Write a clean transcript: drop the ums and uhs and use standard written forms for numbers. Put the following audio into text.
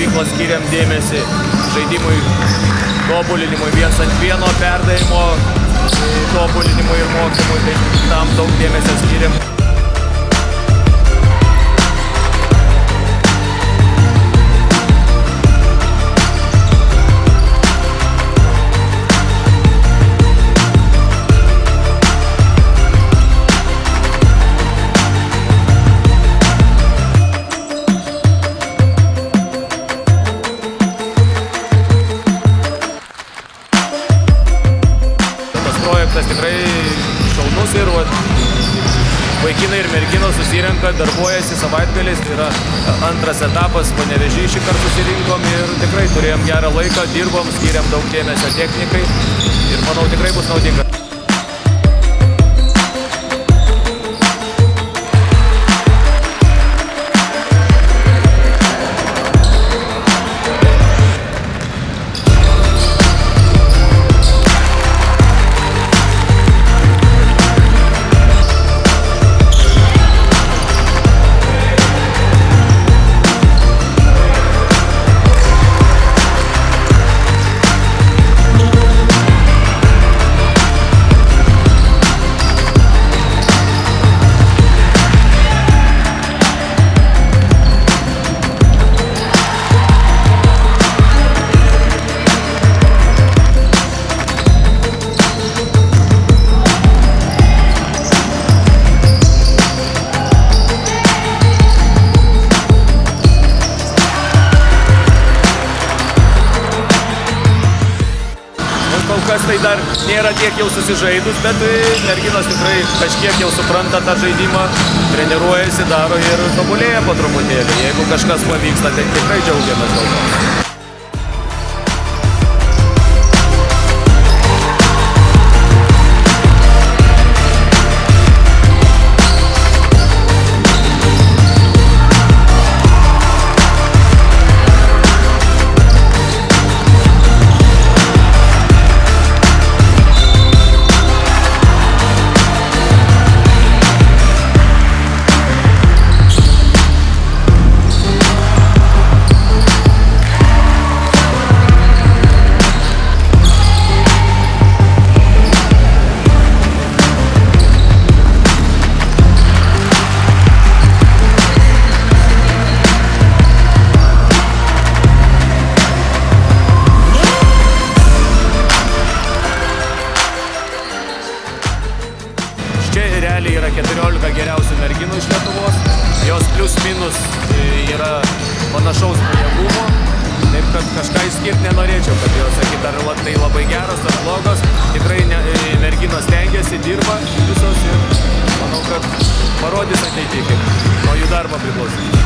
stovyklą skiriam dėmesį žaidimui tobulinimui, 1-ant-1 perdavimo tobulinimui ir mokymui, tai tam daug dėmesio skiriam. Projektas tikrai šaunus ir vaikinai ir merginos susirenka, darbuojasi savaitgaliais, tai yra antras etapas, Panevėžy šį kartą susirinkom ir tikrai turėjom gerą laiką, dirbom, skiriam daug dėmesio technikai ir manau tikrai bus naudinga. Kol kas tai dar nėra tiek jau susižaidus, bet merginos tikrai kažkiek jau supranta tą žaidimą, treniruojasi, daro ir tobulėja po truputėlį. Jeigu kažkas pavyksta, tai tikrai džiaugiamės dėl to. Čia realiai yra 14 geriausių merginų iš Lietuvos, jos plius minus yra panašaus pajėgumo, taip kad kažką išskirti nenorėčiau, kad jos sakyt, ar tai labai geros, ar blogos, tikrai merginos stengiasi, dirba visos ir manau, kad parodys ateityje, nuo jų darbo priklausys.